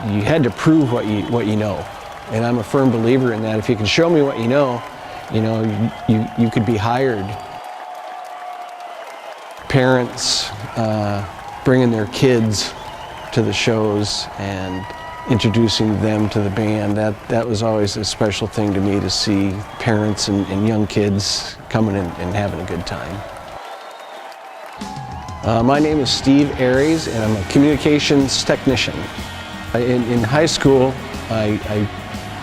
you had to prove what you know. And I'm a firm believer in that. If you can show me what you know, you could be hired. Parents bringing their kids to the shows and introducing them to the band, that was always a special thing to me, to see parents and young kids coming in and having a good time. My name is Steve Aries, and I'm a communications technician. In high school, I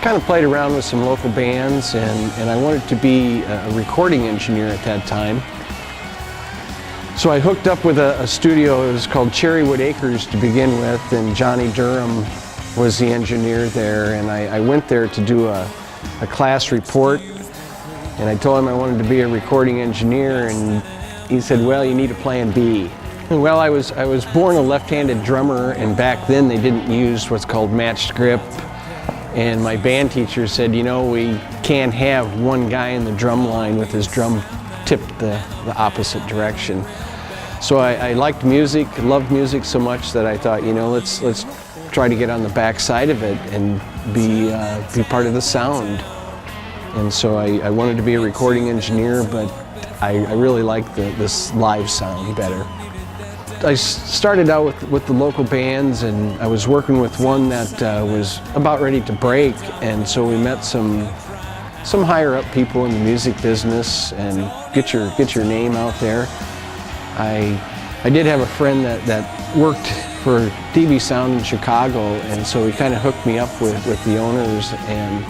kind of played around with some local bands, and I wanted to be a recording engineer at that time. So I hooked up with a studio. It was called Cherrywood Acres to begin with, and Johnny Durham was the engineer there, and I went there to do a class report, and I told him I wanted to be a recording engineer, and he said, well, you need a plan B. Well, I was born a left-handed drummer, and back then they didn't use what's called matched grip, and my band teacher said, we can't have one guy in the drum line with his drum tipped the opposite direction. So I liked music, loved music so much that I thought, let's try to get on the back side of it and be part of the sound. And so I wanted to be a recording engineer, but I really liked this live sound better. I started out with the local bands, and I was working with one that was about ready to break, and so we met some higher up people in the music business and get your name out there. I did have a friend that worked for DB Sound in Chicago, and so he kind of hooked me up with the owners, and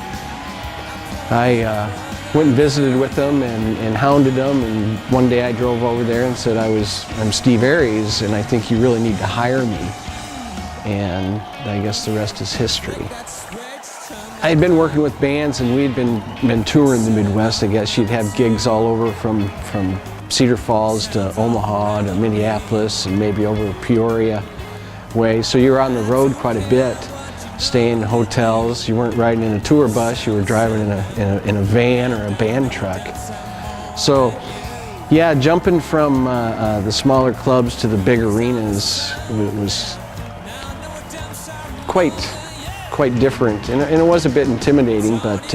I went and visited with them and hounded them, and one day I drove over there and said, I'm Steve Aries, and I think you really need to hire me. And I guess the rest is history. I had been working with bands, and we had been touring the Midwest. I guess you'd have gigs all over from Cedar Falls to Omaha to Minneapolis and maybe over Peoria way. So you were on the road quite a bit, staying in hotels. You weren't riding in a tour bus, you were driving in a van or a band truck. So yeah, jumping from the smaller clubs to the big arenas was quite different, and it was a bit intimidating, but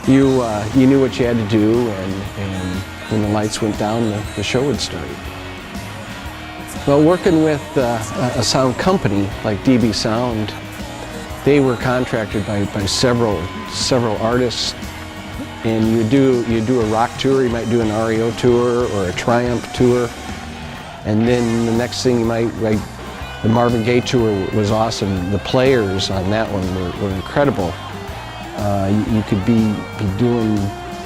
you knew what you had to do, and when the lights went down, the show would start. Well, working with a sound company like DB Sound, they were contracted by several artists, and you do a rock tour, you might do an REO tour or a Triumph tour, and then the next thing you might, like the Marvin Gaye tour was awesome. The players on that one were incredible. You could be doing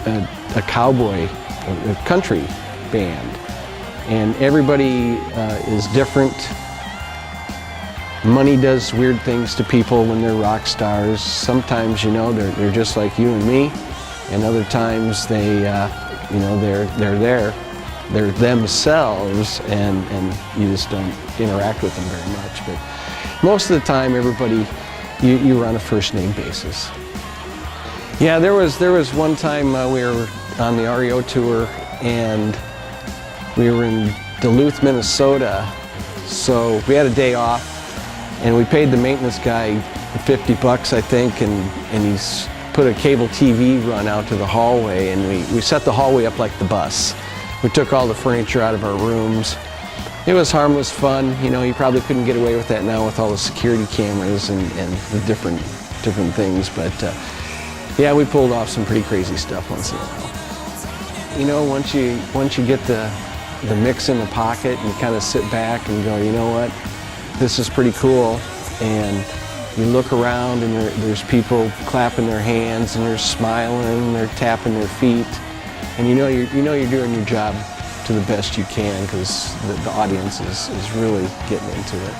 a cowboy, a country band, and everybody is different. Money does weird things to people when they're rock stars. Sometimes, they're just like you and me, and other times they're themselves, and you just don't interact with them very much. But most of the time, everybody, you were on a first name basis. Yeah, there was one time we were on the REO tour, and we were in Duluth, Minnesota. So we had a day off, and we paid the maintenance guy $50, I think, and he's put a cable TV run out to the hallway, and we set the hallway up like the bus. We took all the furniture out of our rooms. It was harmless fun. You probably couldn't get away with that now with all the security cameras and the different things, but yeah, we pulled off some pretty crazy stuff once in a while. Once you get the mix in the pocket, and you kind of sit back and go, you know what, this is pretty cool, and you look around, and there's people clapping their hands, and they're smiling, and they're tapping their feet, and you're doing your job to the best you can, because the audience is really getting into it.